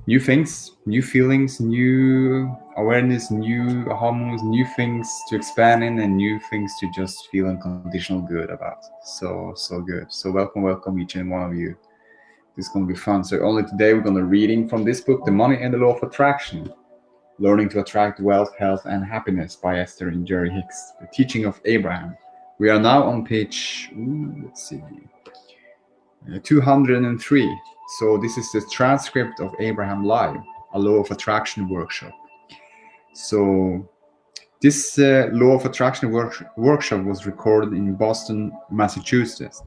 New things, new feelings, new awareness, new hormones, new things to expand in, and new things to just feel unconditional good about. So good. So welcome each and one of you. This is going to be fun. So only today we're going to reading from this book, The Money and the Law of Attraction, Learning to Attract Wealth, Health, and Happiness by Esther and Jerry Hicks, The Teaching of Abraham. We are now on page, let's see, 203. So this is the transcript of Abraham Live, a Law of Attraction workshop. So this Law of Attraction workshop was recorded in Boston, Massachusetts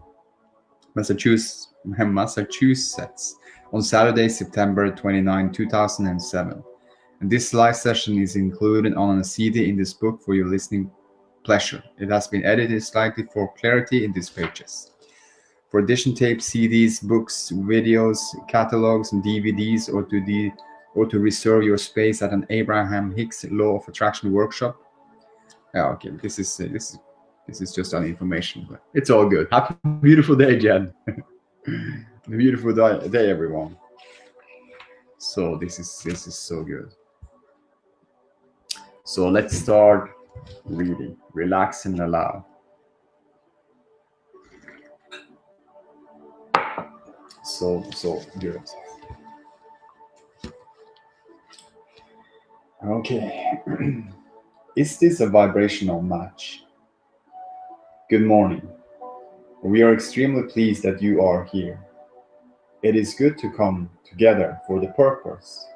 on Saturday, September 29, 2007. And this live session is included on a CD in this book for your listening pleasure. It has been edited slightly for clarity in these pages. For edition tapes, CDs, books, videos, catalogs, and DVDs, or to reserve your space at an Abraham Hicks Law of Attraction workshop. Okay, this is just an information, but it's all good. Happy beautiful day, Jen. Beautiful day, everyone. So this is so good. So let's start reading. Relax and allow. So good. Okay. Is this a vibrational match? Good morning. We are extremely pleased that you are here. It is good to come together for the purpose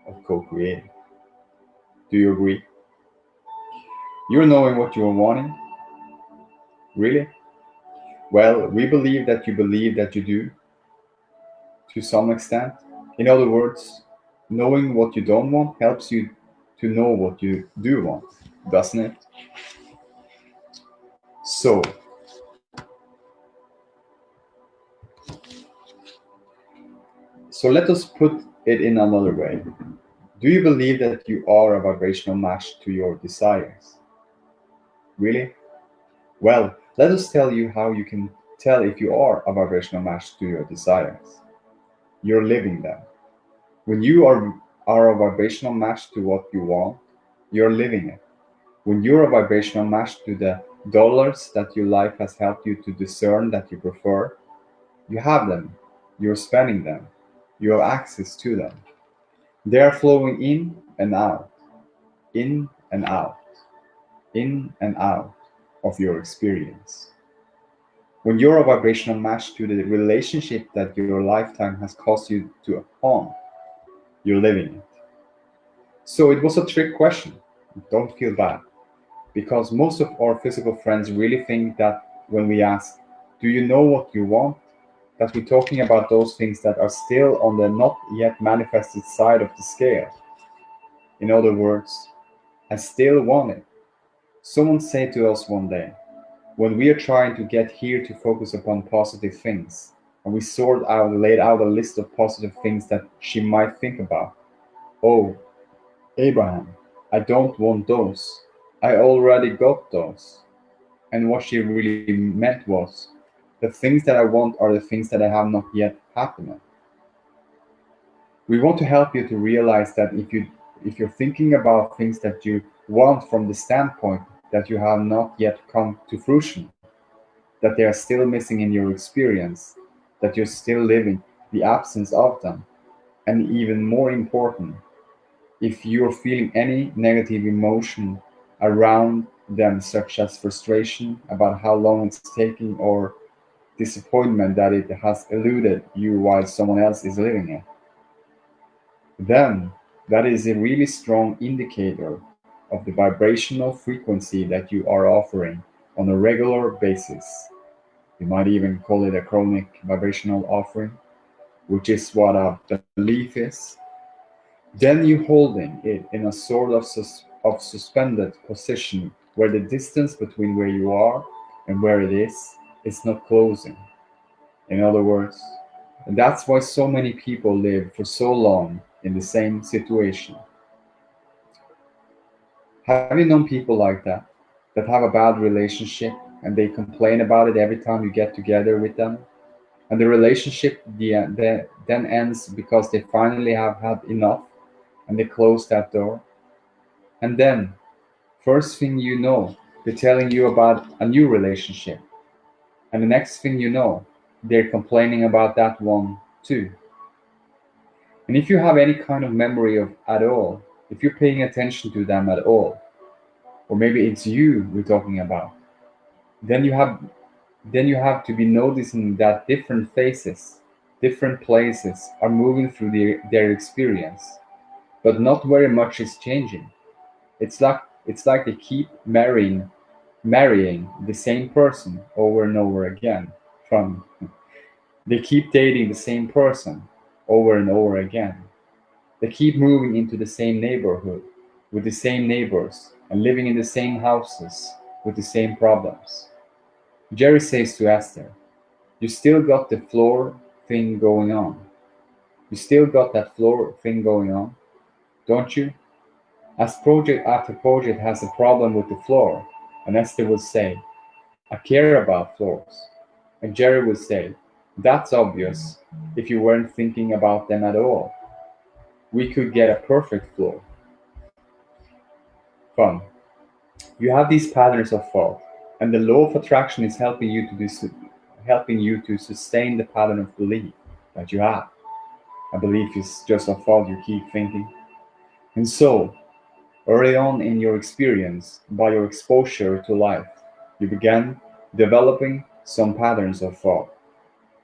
of co-creating. Do you agree? You're knowing what you are wanting? Really? Well, we believe that you do, to some extent. In other words, knowing what you don't want helps you to know what you do want, doesn't it? So, let us put it in another way. Do you believe that you are a vibrational match to your desires? Really? Well, let us tell you how you can tell if you are a vibrational match to your desires. You're living them. When you are a vibrational match to what you want, you're living it. When you're a vibrational match to the dollars that your life has helped you to discern that you prefer, you have them. You're spending them. You have access to them. They are flowing in and out, in and out, in and out of your experience. When you're a vibrational match to the relationship that your lifetime has caused you to haunt, you're living it. So it was a trick question. Don't feel bad. Because most of our physical friends really think that when we ask, do you know what you want? That we're talking about those things that are still on the not yet manifested side of the scale. In other words, I still want it. Someone said to us one day, when we are trying to get here to focus upon positive things, and we laid out a list of positive things that she might think about. Oh, Abraham, I don't want those. I already got those. And what she really meant was, the things that I want are the things that I have not yet happened. We want to help you to realize that if you're thinking about things that you want from the standpoint that you have not yet come to fruition, that they are still missing in your experience, that you're still living the absence of them, and even more important, if you're feeling any negative emotion around them, such as frustration about how long it's taking or disappointment that it has eluded you while someone else is living it, then that is a really strong indicator of the vibrational frequency that you are offering on a regular basis. You might even call it a chronic vibrational offering, which is what a belief is. Then you holding it in a sort of suspended position where the distance between where you are and where it is not closing. In other words, and that's why so many people live for so long in the same situation. Have you known people like that have a bad relationship and they complain about it every time you get together with them? And the relationship then ends because they finally have had enough and they close that door. And then, first thing you know, they're telling you about a new relationship. And the next thing you know, they're complaining about that one too. And if you have any kind of memory of at all, if you're paying attention to them at all, or maybe it's you we're talking about, then you have to be noticing that different faces, different places are moving through their experience, but not very much is changing. It's like they keep marrying the same person over and over again. From They keep dating the same person over and over again. They keep moving into the same neighborhood with the same neighbors and living in the same houses with the same problems. Jerry says to Esther, "You still got the floor thing going on. You still got that floor thing going on, don't you?" As project after project has a problem with the floor, and Esther would say, "I care about floors." And Jerry would say, "That's obvious if you weren't thinking about them at all. We could get a perfect floor." Fun. You have these patterns of thought, and the law of attraction is helping you to sustain the pattern of belief that you have. A belief is just a thought you keep thinking. And so, early on in your experience, by your exposure to life, you began developing some patterns of thought.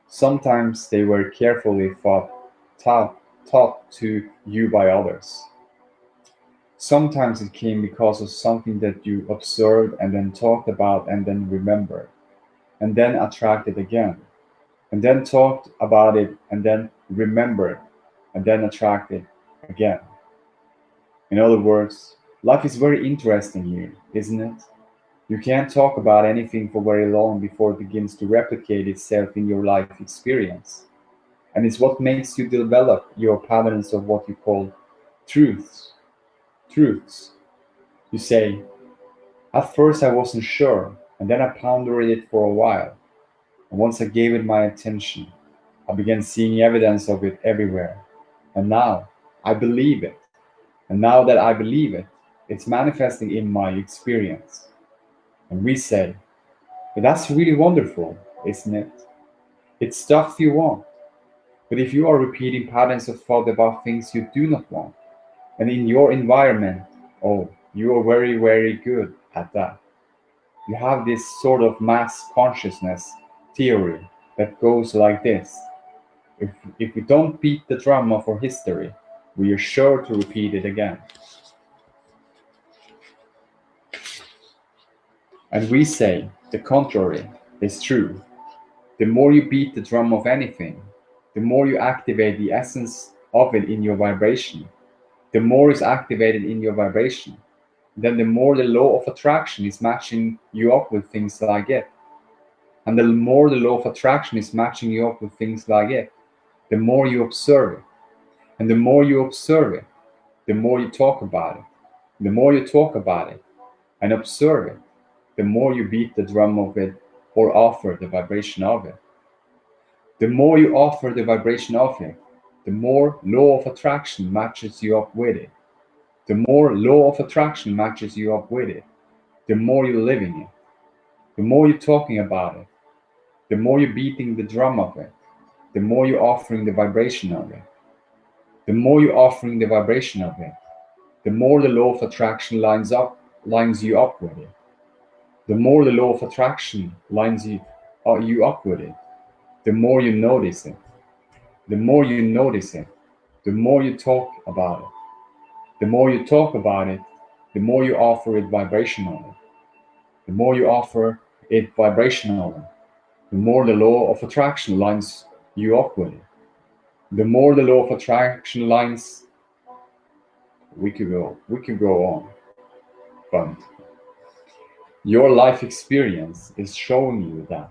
Sometimes they were carefully taught, taught to you by others. Sometimes it came because of something that you observed and then talked about and then remembered, and then attracted again, and then talked about it and then remembered, and then attracted again. In other words, life is very interesting here, isn't it? You can't talk about anything for very long before it begins to replicate itself in your life experience. And it's what makes you develop your patterns of what you call truths. Truths. You say, "At first I wasn't sure, and then I pondered it for a while. And once I gave it my attention, I began seeing evidence of it everywhere. And now I believe it. And now that I believe it, it's manifesting in my experience." And we say, "But that's really wonderful, isn't it? It's stuff you want." But if you are repeating patterns of thought about things you do not want, and in your environment, oh, you are very, very good at that. You have this sort of mass consciousness theory that goes like this. If, if we don't beat the drum of our history, we are sure to repeat it again. And we say the contrary is true. The more you beat the drum of anything, the more you activate the essence of it in your vibration. The more is activated in your vibration, then the more the law of attraction is matching you up with things like it. And the more the law of attraction is matching you up with things like it, the more you observe it. And the more you observe it, the more you talk about it. The more you talk about it and observe it, the more you beat the drum of it or offer the vibration of it. The more you offer the vibration of it, the more law of attraction matches you up with it. The more law of attraction matches you up with it, the more you're living it. The more you're talking about it, the more you're beating the drum of it, the more you're offering the vibration of it. The more you're offering the vibration of it, the more the law of attraction lines you up with it. The more the law of attraction lines you up with it, the more you notice it. The more you notice it, the more you talk about it. The more you talk about it, the more you offer it vibrationally. The more you offer it vibrationally, the more the law of attraction lines you up with it. The more the law of attraction lines, we could go on. But your life experience is showing you that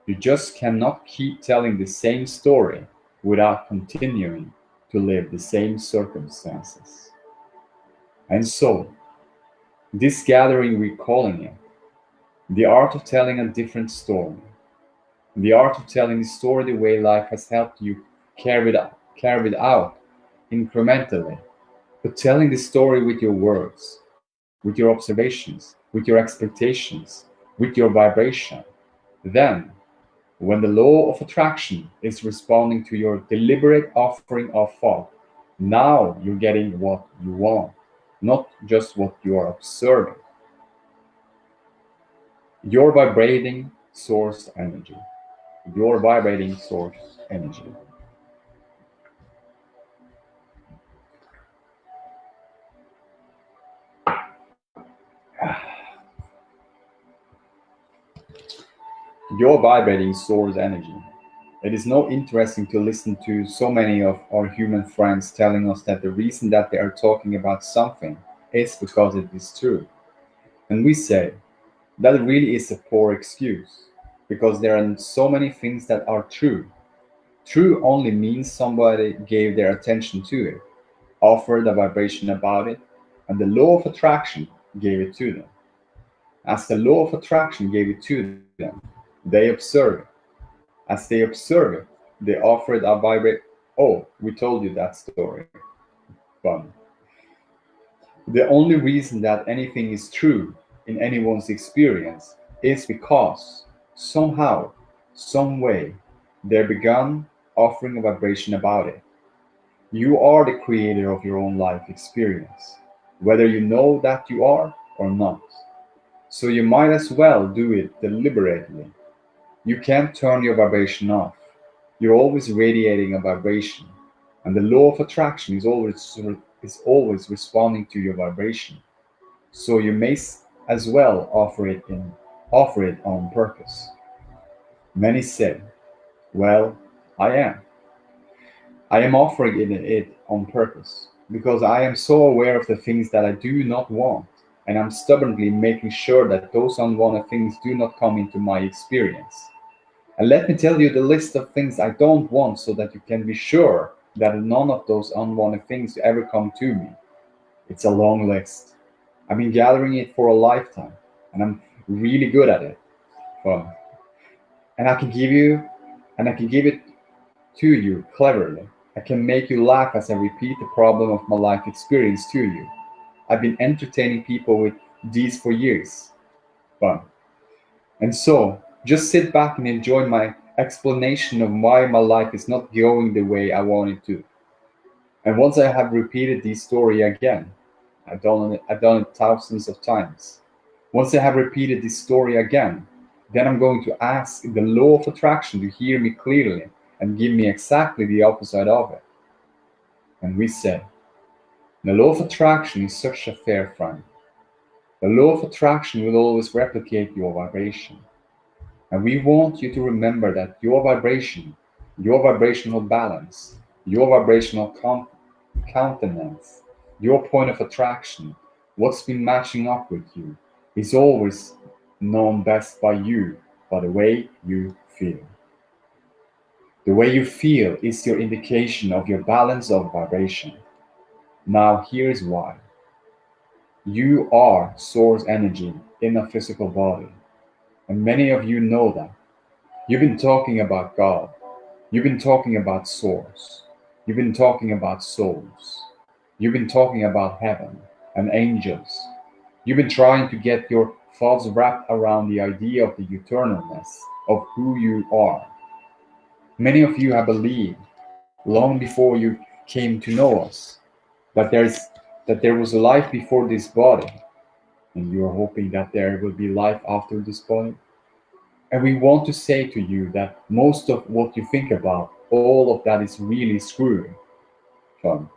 you just cannot keep telling the same story without continuing to live the same circumstances. And so, this gathering we're calling it the art of telling a different story. The art of telling the story the way life has helped you carry it out incrementally, but telling the story with your words, with your observations, with your expectations, with your vibration. Then, when the law of attraction is responding to your deliberate offering of thought, now you're getting what you want, not just what you are observing. Your vibrating source energy. Your vibrating source energy. Your vibrating source energy. It is no interesting to listen to so many of our human friends telling us that the reason that they are talking about something is because it is true. And we say, that really is a poor excuse, because there are so many things that are true. True only means somebody gave their attention to it, offered a vibration about it, and the law of attraction gave it to them. As the law of attraction gave it to them, they observe it. As they observe it, they offer it a vibrate. Oh, we told you that story. Fun. The only reason that anything is true in anyone's experience is because somehow, some way, they began offering a vibration about it. You are the creator of your own life experience, whether you know that you are or not. So you might as well do it deliberately. You can't turn your vibration off. You're always radiating a vibration, and the law of attraction is always responding to your vibration. So you may as well offer it on purpose. Many say, "Well, I am. I am offering it on purpose because I am so aware of the things that I do not want, and I'm stubbornly making sure that those unwanted things do not come into my experience. And let me tell you the list of things I don't want so that you can be sure that none of those unwanted things ever come to me. It's a long list. I've been gathering it for a lifetime, and I'm really good at it. Well, and I can give it to you cleverly. I can make you laugh as I repeat the problem of my life experience to you. I've been entertaining people with these for years. Fun. And so, just sit back and enjoy my explanation of why my life is not going the way I want it to. And once I have repeated this story again, I've done it thousands of times. Once I have repeated this story again, then I'm going to ask the law of attraction to hear me clearly and give me exactly the opposite of it. And we say, the law of attraction is such a fair friend. The law of attraction will always replicate your vibration. And we want you to remember that your vibration, your vibrational balance, your vibrational countenance, your point of attraction, what's been matching up with you, is always known best by you, by the way you feel. The way you feel is your indication of your balance of vibration. Now, here's why. You are source energy in a physical body, and many of you know that. You've been talking about God. You've been talking about source. You've been talking about souls. You've been talking about heaven and angels. You've been trying to get your thoughts wrapped around the idea of the eternalness of who you are. Many of you have believed, long before you came to know us, that there was a life before this body, and you are hoping that there will be life after this body. And we want to say to you that most of what you think about, all of that is really screwy. Fun.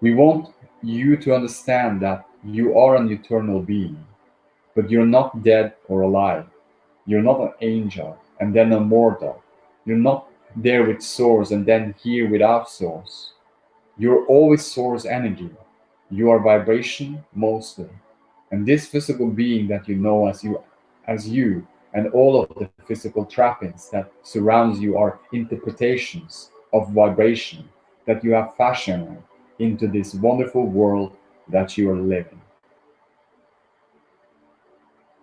We want you to understand that you are an eternal being, but you're not dead or alive. You're not an angel and then a mortal. You're not there with source and then here without source. You're always source energy. You are vibration mostly. And this physical being that you know as you and all of the physical trappings that surrounds you are interpretations of vibration that you have fashioned into this wonderful world that you are living.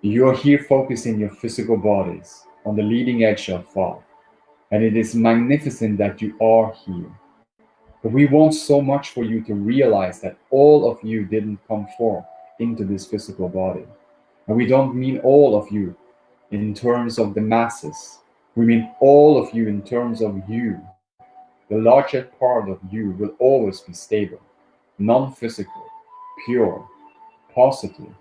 You are here focusing your physical bodies. on the leading edge of thought, and it is magnificent that you are here. But we want so much for you to realize that all of you didn't come forth into this physical body. And we don't mean all of you in terms of the masses. We mean all of you in terms of you. The larger part of you will always be stable, non physical, pure, positive,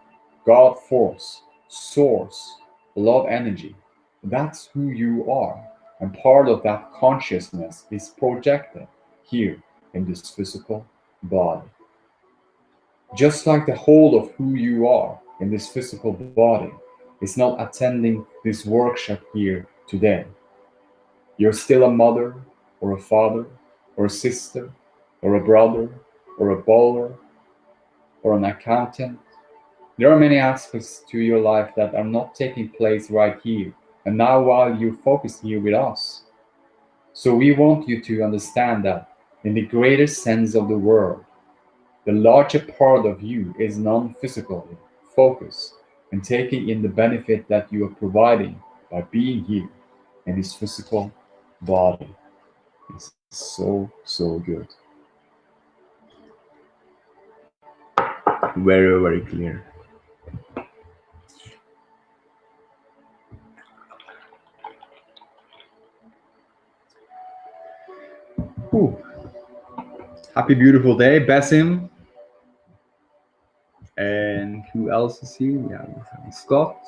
God force, source, love energy. That's who you are. And part of that consciousness is projected here in this physical body. Just like the whole of who you are in this physical body is not attending this workshop here today. You're still a mother, or a father, or a sister, or a brother, or a bowler, or an accountant. There are many aspects to your life that are not taking place right here and now while you focus here with us. So we want you to understand that in the greater sense of the word, the larger part of you is non-physically focused and taking in the benefit that you are providing by being here in this physical body. It's so good. Very clear. Whew. Happy beautiful day, Basim. And who else is here? Yeah, we have Scott.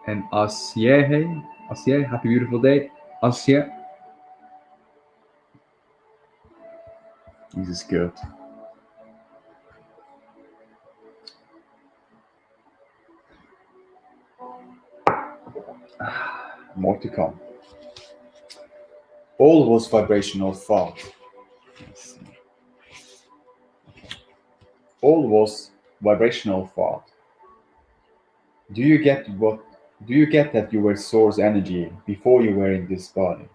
And Asye. Hey, Asye, happy beautiful day. Asye. This is good. More to come. All was vibrational thought. All was vibrational thought. Do you get what? Do you get that you were source energy before you were in this body?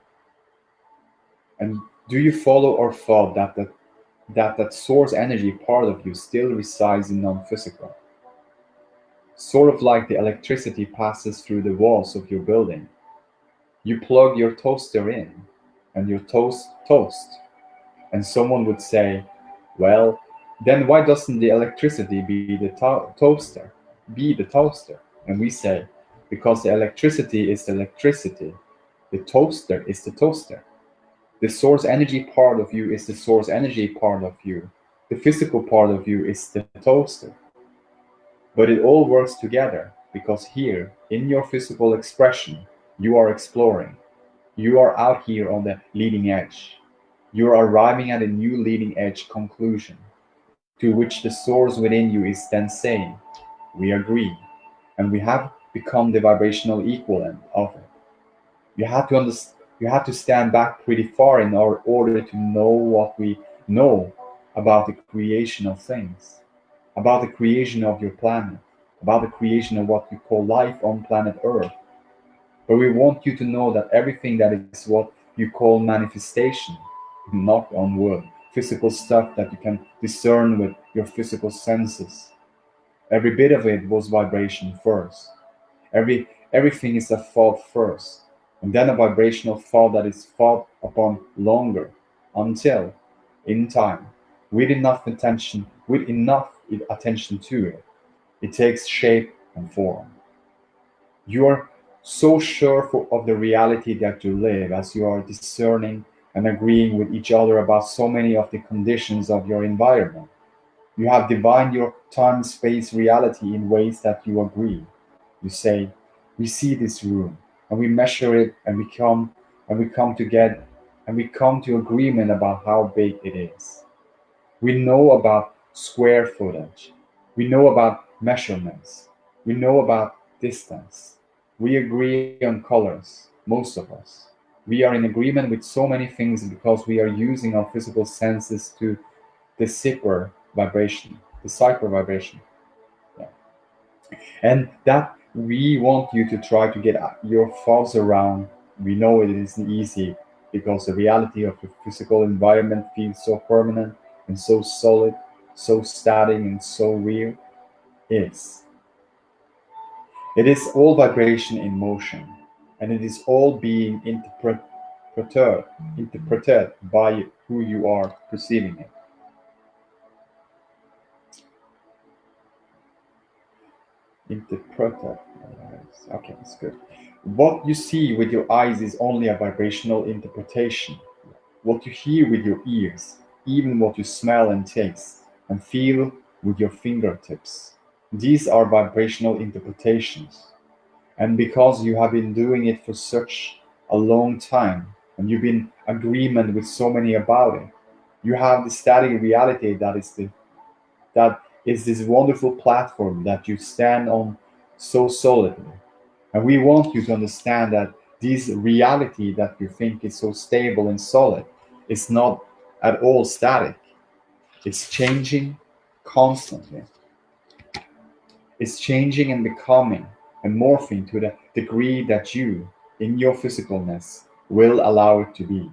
And do you follow or thought that source energy part of you still resides in non-physical? Sort of like the electricity passes through the walls of your building. You plug your toaster in, and your toast. And someone would say, well, then why doesn't the electricity be the toaster? Be the toaster. And we say, because the electricity is the electricity, the toaster is the toaster. The source energy part of you is the source energy part of you. The physical part of you is the toaster. But it all works together because here, in your physical expression, you are exploring. You are out here on the leading edge. You are arriving at a new leading edge conclusion, to which the source within you is then saying, we agree, and we have become the vibrational equivalent of it. You had to stand back pretty far in order to know what we know about the creation of things, about the creation of your planet, about the creation of what you call life on planet Earth. But we want you to know that everything that is what you call manifestation, knock on wood, physical stuff that you can discern with your physical senses. Every bit of it was vibration first. Everything is a thought first, and then a vibrational thought that is thought upon longer, until, in time, with enough attention to it, it takes shape and form. You are so sure of the reality that you live as you are discerning and agreeing with each other about so many of the conditions of your environment. You have divined your time space reality in ways that you agree. You say, we see this room and we measure it and we come together and we come to agreement about how big it is. We know about square footage. We know about measurements. We know about distance. We agree on colors, most of us. We are in agreement with so many things because we are using our physical senses to decipher vibration, decipher vibration. Yeah. And that we want you to try to get your thoughts around. We know it isn't easy because the reality of the physical environment feels so permanent and so solid, so static and so real. is. It is all vibration in motion, and it is all being interpreted by who you are perceiving it. Interpreted. Okay, that's good. What you see with your eyes is only a vibrational interpretation. What you hear with your ears, even what you smell and taste and feel with your fingertips. These are vibrational interpretations. And because you have been doing it for such a long time, and you've been in agreement with so many about it, you have the static reality that is this wonderful platform that you stand on so solidly. And we want you to understand that this reality that you think is so stable and solid is not at all static. It's changing constantly. It's changing and becoming and morphing to the degree that you, in your physicalness, will allow it to be.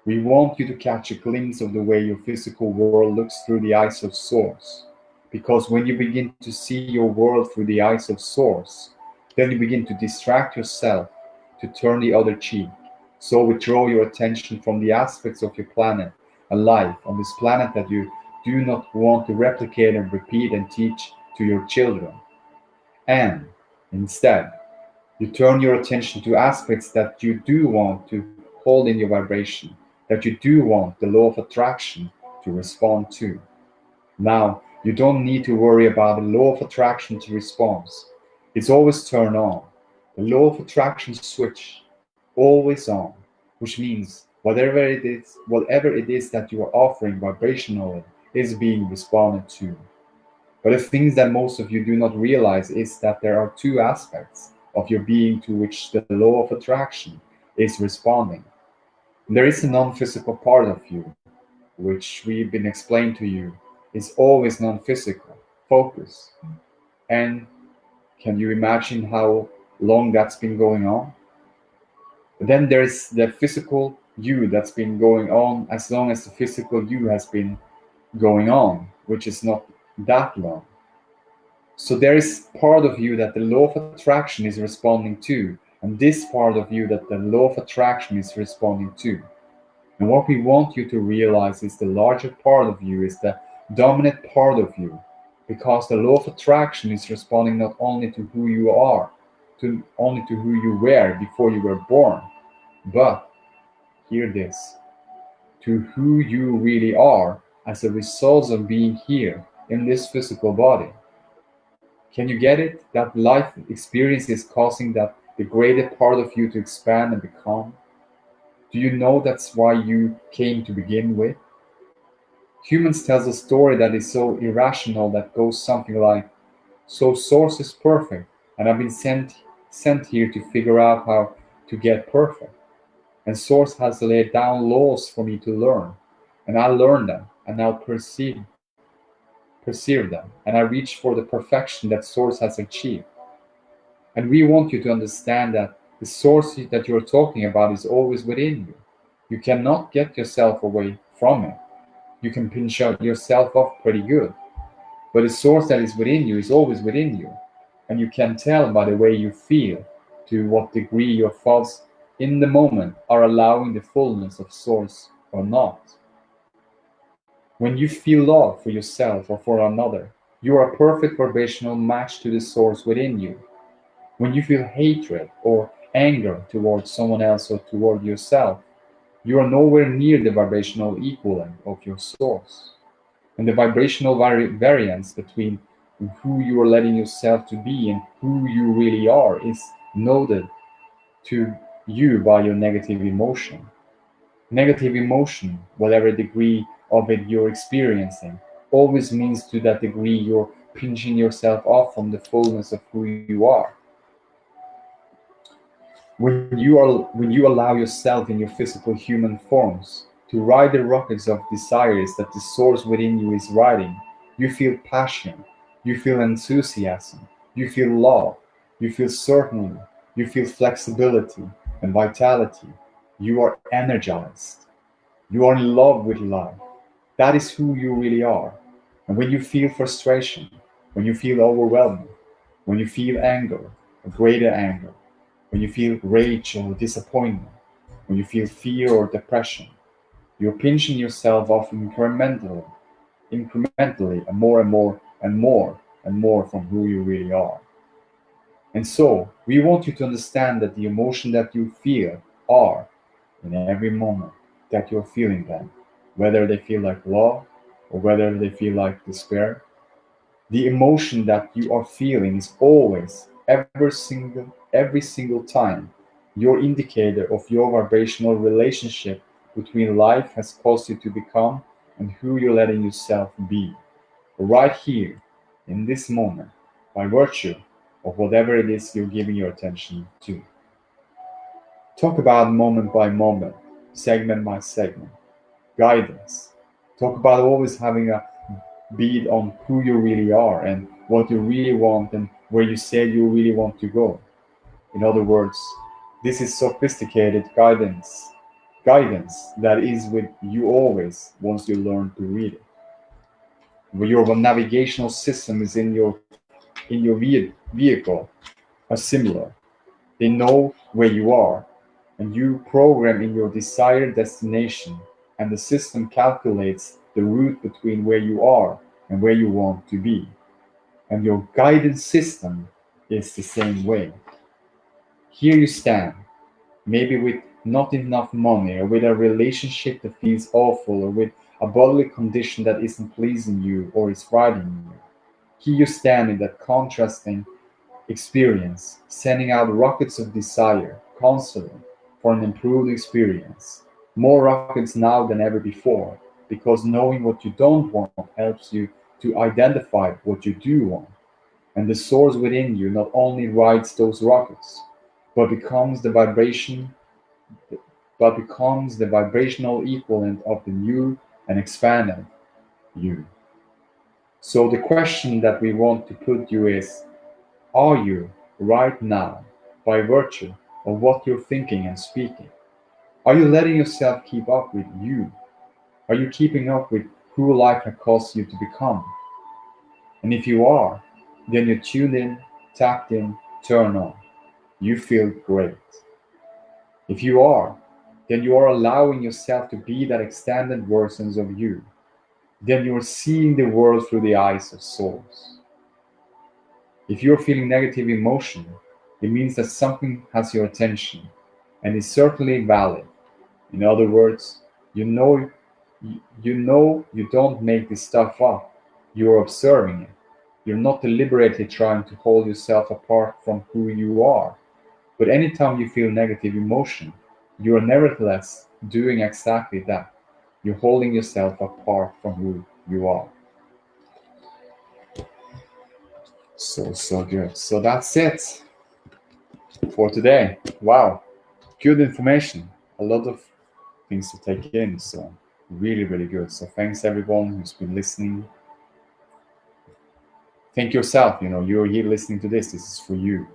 We want you to catch a glimpse of the way your physical world looks through the eyes of Source. Because when you begin to see your world through the eyes of Source, then you begin to distract yourself, to turn the other cheek. So withdraw your attention from the aspects of your planet and life on this planet that you do not want to replicate and repeat and teach to your children. And instead, you turn your attention to aspects that you do want to hold in your vibration, that you do want the law of attraction to respond to. Now, you don't need to worry about the law of attraction to response. It's always turned on. The law of attraction switch, always on, which means whatever it is that you are offering vibrationally is being responded to. But the things that most of you do not realize is that there are two aspects of your being to which the law of attraction is responding. There is a non-physical part of you, which we've been explained to you, is always non-physical, focus. And can you imagine how long that's been going on? Then there's the physical you that's been going on as long as the physical you has been going on, which is not that long. So there is part of you that the law of attraction is responding to, and this part of you that the law of attraction is responding to. And what we want you to realize is the larger part of you is the dominant part of you, because the law of attraction is responding not only to who you are, only to who you were before you were born, but, hear this, to who you really are as a result of being here in this physical body. Can you get it? That life experience is causing that degraded part of you to expand and become? Do you know that's why you came to begin with? Humans tells a story that is so irrational that goes something like, so Source is perfect, and I've been sent here to figure out how to get perfect. And Source has laid down laws for me to learn, and I learn them, and now perceive them, and I reach for the perfection that Source has achieved. And we want you to understand that the Source that you're talking about is always within you. You cannot get yourself away from it. You can pinch out yourself off pretty good. But the Source that is within you is always within you. And you can tell by the way you feel to what degree your thoughts in the moment are allowing the fullness of Source or not. When you feel love for yourself or for another, you are a perfect vibrational match to the Source within you. When you feel hatred or anger towards someone else or toward yourself, you are nowhere near the vibrational equivalent of your Source. And the vibrational variance between who you are letting yourself to be and who you really are is noted to you by your negative emotion. Negative emotion, whatever degree of it you're experiencing, always means to that degree you're pinching yourself off from the fullness of who you are. When you allow yourself in your physical human forms to ride the rockets of desires that the Source within you is riding, you feel passion, you feel enthusiasm, you feel love, you feel certainty, you feel flexibility and vitality. You are energized. You are in love with life. That is who you really are. And when you feel frustration, when you feel overwhelmed, when you feel anger, a greater anger, when you feel rage or disappointment, when you feel fear or depression, you're pinching yourself off incrementally, and more from who you really are. And so, we want you to understand that the emotion that you feel are, in every moment that you're feeling them, whether they feel like love or whether they feel like despair, the emotion that you are feeling is always, every single time, your indicator of your vibrational relationship between life has caused you to become and who you're letting yourself be. Right here, in this moment, by virtue of whatever it is you're giving your attention to. Talk about moment by moment, segment by segment, guidance. Talk about always having a beat on who you really are and what you really want and where you said you really want to go. In other words, this is sophisticated guidance that is with you always once you learn to read it. Where your navigational system is in your vehicle are similar. They know where you are, and you program in your desired destination, and the system calculates the route between where you are and where you want to be. And your guidance system is the same way. Here you stand, maybe with not enough money, or with a relationship that feels awful, or with a bodily condition that isn't pleasing you or is frightening you. Here you stand in that contrasting experience, sending out rockets of desire constantly for an improved experience. More rockets now than ever before, because knowing what you don't want helps you to identify what you do want. And the source within you not only rides those rockets, but becomes the vibration, but becomes the vibrational equivalent of the new and expanded you. So the question that we want to put you is, are you, right now, by virtue of what you're thinking and speaking? Are you letting yourself keep up with you? Are you keeping up with who life has caused you to become? And if you are, then you're tuned in, tapped in, turned on. You feel great. If you are, then you are allowing yourself to be that extended versions of you. Then you are seeing the world through the eyes of souls. If you're feeling negative emotion, it means that something has your attention and is certainly valid. In other words, you don't make this stuff up. You're observing it. You're not deliberately trying to hold yourself apart from who you are. But anytime you feel negative emotion, you are nevertheless doing exactly that. You're holding yourself apart from who you are. So good. So that's it for today. Wow. Good information. A lot of things to take in. So really good. So thanks everyone who's been listening. Think yourself, you're here listening to this. This is for you.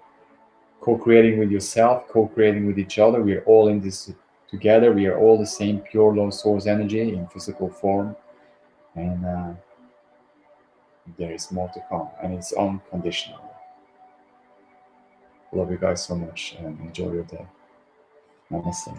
Co-creating with yourself, co-creating with each other. We are all in this together. We are all the same pure law source energy in physical form. And there is more to come. And it's unconditional. Love you guys so much and enjoy your day. Namaste.